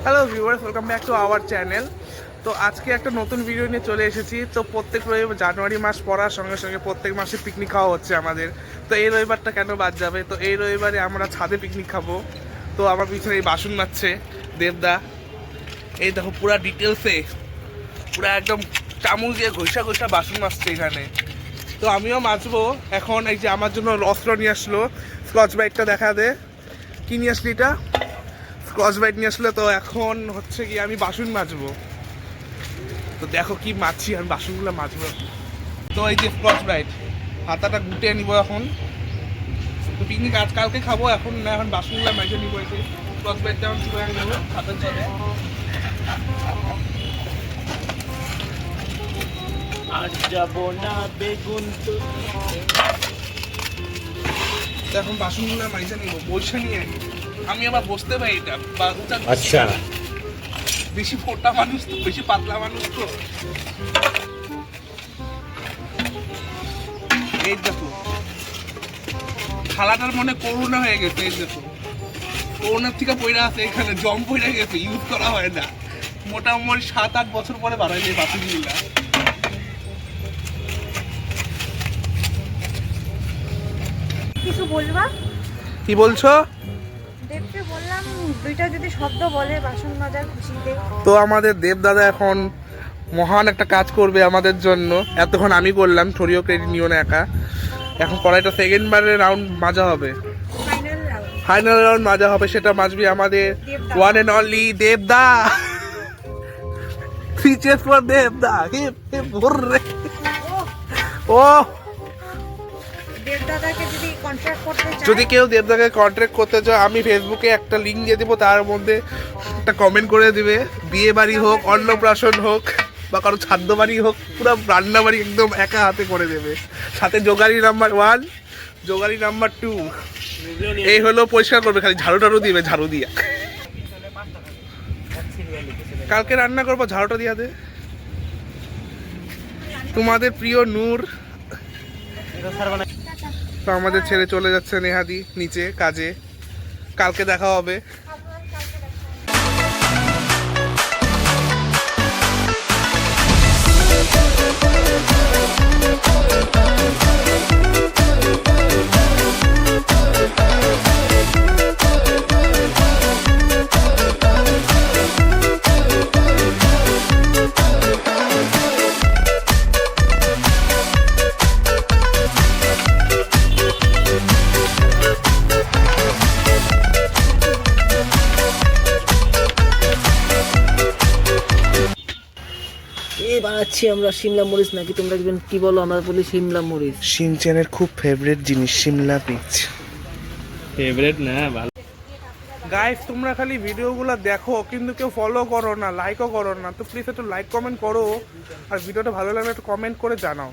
Hello viewers, welcome back to our channel. তো আজকে একটা নতুন ভিডিও নিয়ে চলে এসেছি। তো প্রত্যেক রবিবার জানুয়ারি মাস পড়ার সঙ্গে সঙ্গে প্রত্যেক মাসে পিকনিক খাওয়া হচ্ছে আমাদের। তো এই রবিবারটা কেন বাদ যাবে? তো এই রবিবারে আমরা ছাদে পিকনিক খাবো। তো আমার পিছনে এই বাসন মারছে দেবদা। এই দেখো পুরা ডিটেলসে পুরা একদম চামচ দিয়ে ঘষা ঘষা বাসন মাজছে এখানে। তো আমিও মাজবো এখন। এই যে আমার জন্য অস্ত্র নিয়ে আসলো, স্কচ ব্রাইটটা দেখা দে। কি নিয়ে আসলি এটা? স্কচ ব্রাইট নিয়ে আসলে। তো এখন হচ্ছে কি আমি বাসন মাজবো। তো দেখো কি মাজছি আমি, বাসনগুলো মাজবো। তো এই যে স্কচ ব্রাইট, হাতাটা গুটিয়ে নিবো এখন। তো পিকনিক আজকালকে খাবো, এখন না, এখন বাসনগুলো মাজে নিবো। এই যে স্কচ ব্রাইটটা আমি শুয়ে নেবো হাতের জলে। আর যাবো না বেগুন তো। এখন বাসনগুলো মাজে নিবো, বসে নিয়ে আমি আবার বসতে পারি এটা। আচ্ছা, বেশি মোটা মানুষ তো, বেশি পাতলা মানুষ তো। এই দেখো থালাটার মনে করোনা হয়ে গেছে। এই দেখো করোনার থেকে পয়রা আছে এখানে, জম পয়রা গেছে, ইউজ করা হয় না। মোটামুটি 7-8 বছর পরে বাড়াইলে বাসনগুলা। কিছু বলবা? কি বলছো? দেবকে বললাম দুইটা যদি শব্দ বলে বাসন মাজার খুশিতে। তো আমাদের দেব দাদা এখন মহান একটা কাজ করবে আমাদের জন্য। এতক্ষণ আমি করলাম, থরিও ক্রেডিট নিও না একা। এখন কড়াইটা সেকেন্ড বারের রাউন্ড মাজা হবে, ফাইনাল রাউন্ড মাজা হবে। সেটা মাজবি আমাদের ওয়ান এন্ড অনলি দেবদা। ফিচার্স ফর দেবদা। ও দেবদাদাকে যদি কন্ট্রাক্ট করতে চায়, যদি কেউ দেবদাকে কন্ট্রাক্ট করতে চায়, আমি ফেসবুকে একটা লিঙ্ক দিয়ে দেবো, তার মধ্যে একটা কমেন্ট করে দিবে। বিয়ে বাড়ি হোক, অন্নপ্রাশন হোক, বা কারো ছাদ্য বাড়ি হোক, পুরো রান্না বাড়ি একদম একা হাতে করে দেবে। সাথে জোগাড়ি নাম্বার 1, জোগাড়ি নাম্বার 2। এই হলো পরিষ্কার করবে, খালি ঝাড়ু টাড়ু দিবে, ঝাড়ু দিয়া। কালকে রান্না করবো, ঝাড়ুটা দিয়া দে। তোমাদের প্রিয় নূর তো আমাদের ছেড়ে চলে যাচ্ছে নেহাদি নিচে কাজে। কালকে দেখা হবে। বানাচ্ছি আমরা সিমলা মরিচ, নাকি তোমরা কি বলো? আমরা বলি সিমলা মরিচ। শিনচেনের খুব ফেভারিট জিনিস সিমলা পিচ। ফেভারিট না, ভালো। গাইস, তোমরা খালি ভিডিওগুলো দেখো কিন্তু কেউ ফলো করো না, লাইকও করো না। তো প্লিজ একটু লাইক কমেন্ট করো, আর ভিডিওটা ভালো লাগলে একটু কমেন্ট করে জানাও।